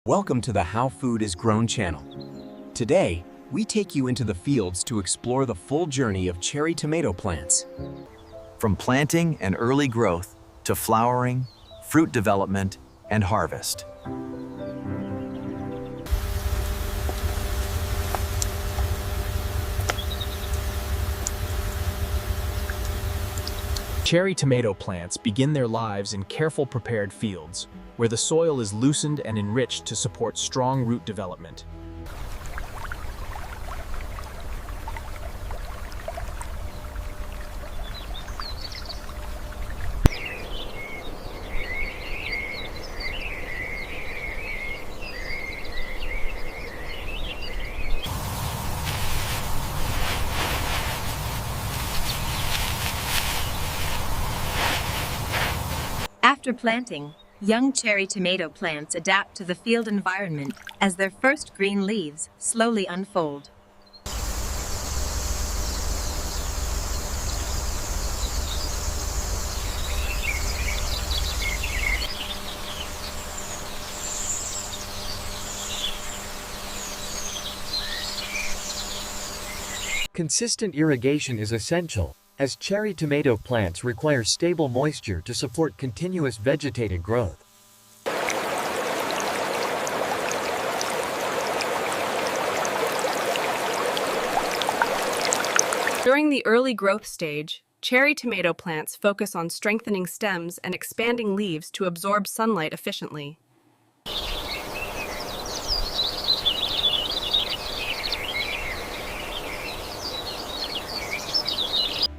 Welcome to the How Food is Grown channel. Today, we take you into the fields to explore the full journey of cherry tomato plants. From planting and early growth to flowering, fruit development, and harvest. Cherry tomato plants begin their lives in careful prepared fields, where the soil is loosened and enriched to support strong root development. After planting, young cherry tomato plants adapt to the field environment as their first green leaves slowly unfold. Consistent irrigation is essential, as cherry tomato plants require stable moisture to support continuous vegetative growth. During the early growth stage, cherry tomato plants focus on strengthening stems and expanding leaves to absorb sunlight efficiently.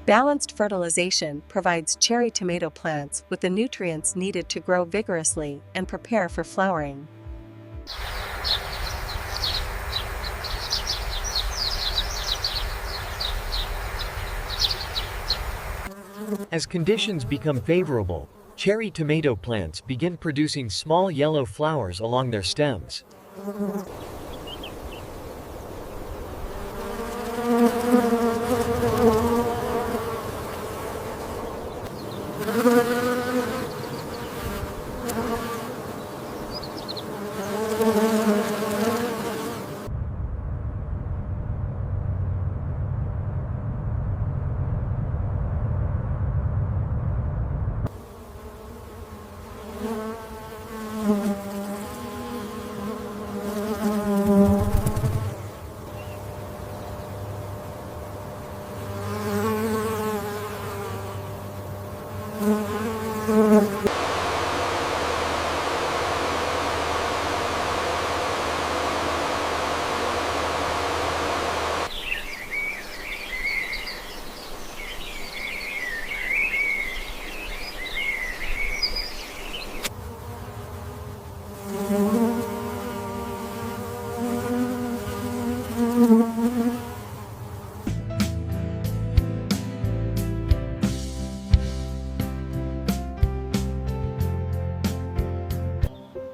Balanced fertilization provides cherry tomato plants with the nutrients needed to grow vigorously and prepare for flowering. As conditions become favorable, cherry tomato plants begin producing small yellow flowers along their stems.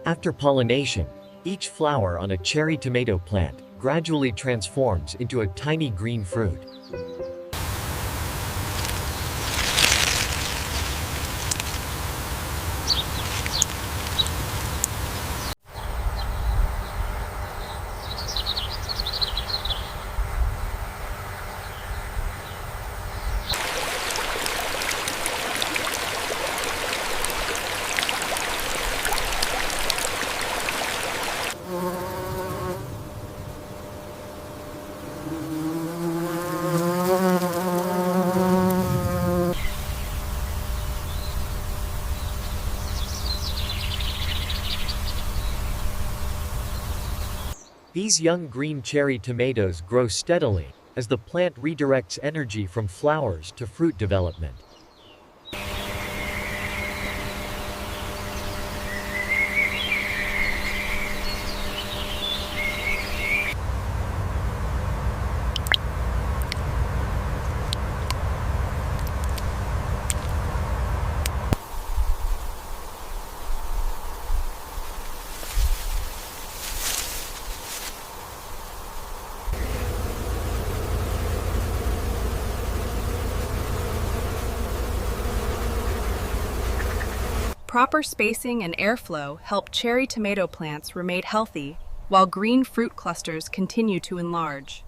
After pollination, each flower on a cherry tomato plant gradually transforms into a tiny green fruit. These young green cherry tomatoes grow steadily as the plant redirects energy from flowers to fruit development. Proper spacing and airflow help cherry tomato plants remain healthy, while green fruit clusters continue to enlarge.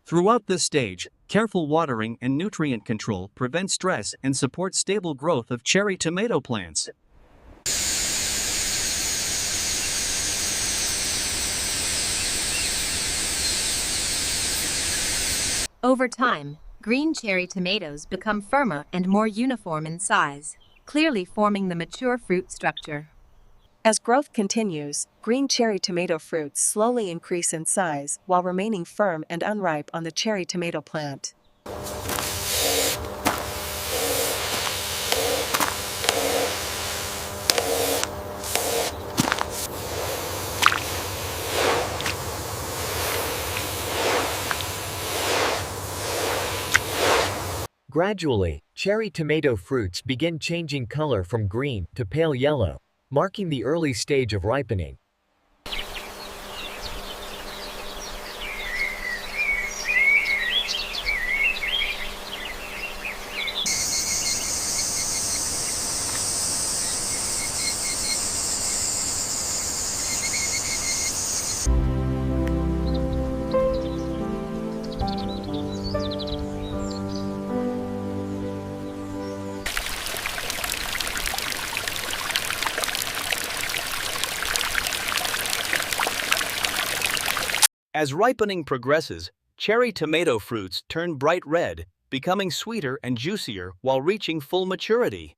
Throughout this stage, careful watering and nutrient control prevent stress and support stable growth of cherry tomato plants. Over time, green cherry tomatoes become firmer and more uniform in size, clearly forming the mature fruit structure. As growth continues, green cherry tomato fruits slowly increase in size while remaining firm and unripe on the cherry tomato plant. Gradually, cherry tomato fruits begin changing color from green to pale yellow, marking the early stage of ripening. As ripening progresses, cherry tomato fruits turn bright red, becoming sweeter and juicier while reaching full maturity.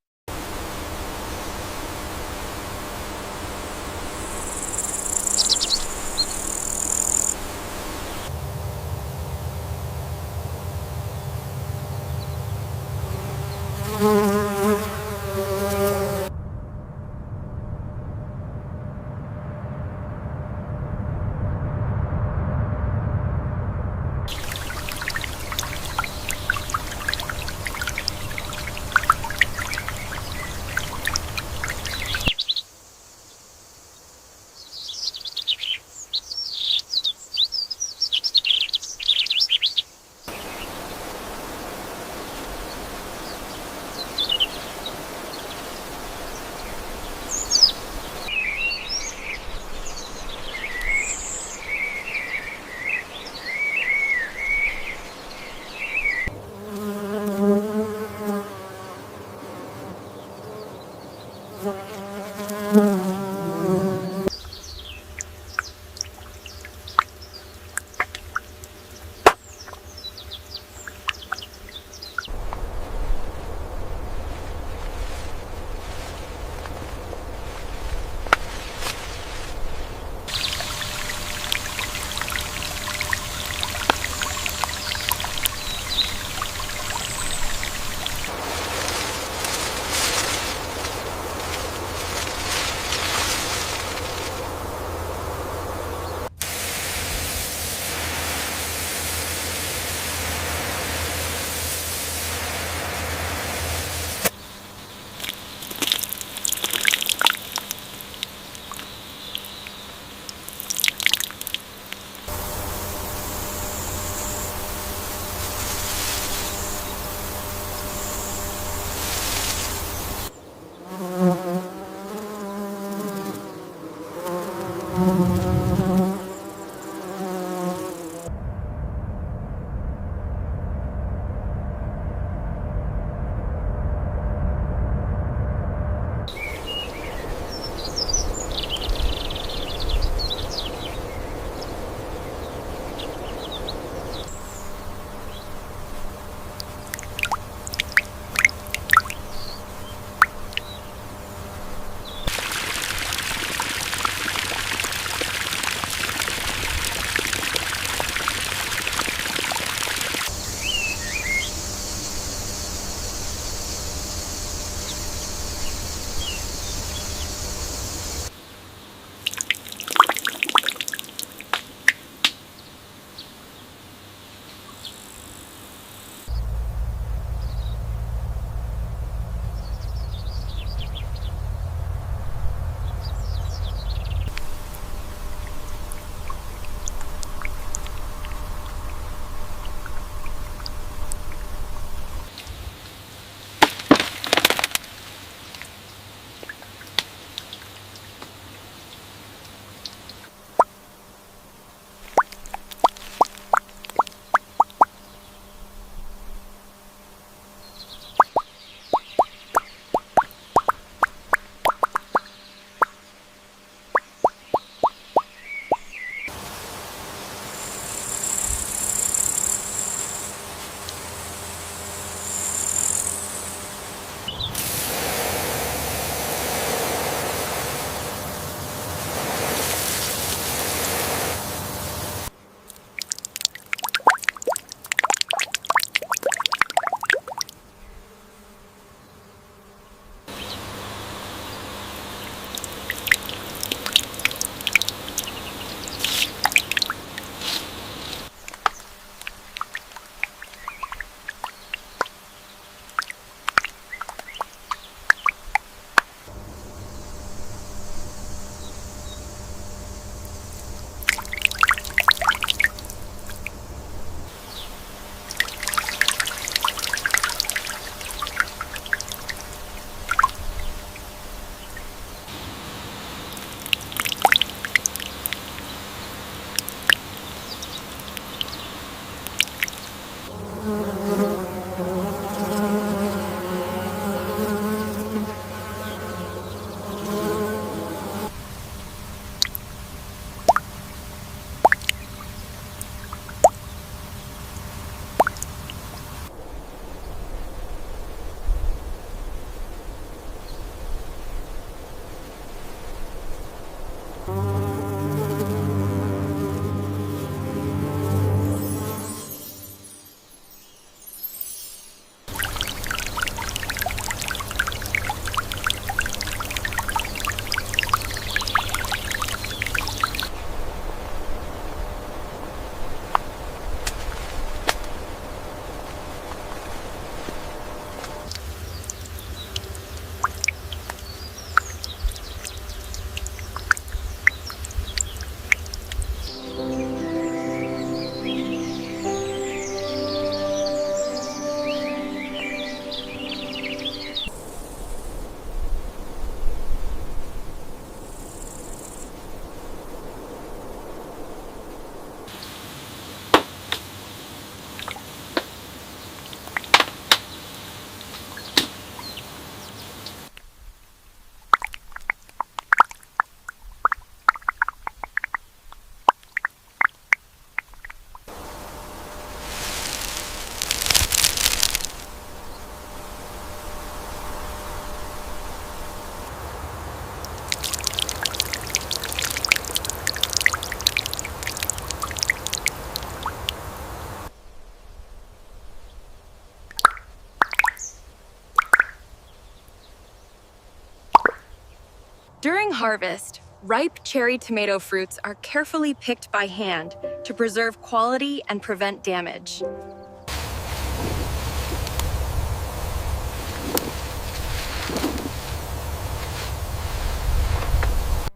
During harvest, ripe cherry tomato fruits are carefully picked by hand to preserve quality and prevent damage.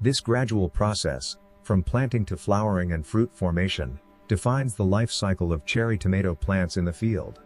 This gradual process, from planting to flowering and fruit formation, defines the life cycle of cherry tomato plants in the field.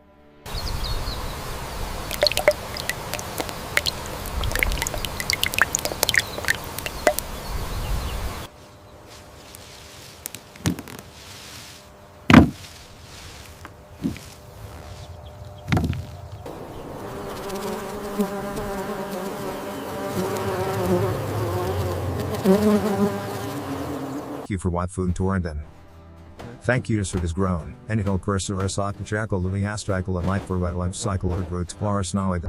Thank you for watching Torrenden. Thank you to Sir is grown, and it'll cursor a sock jackal living astrical and life for life cycle or growth flower snowy.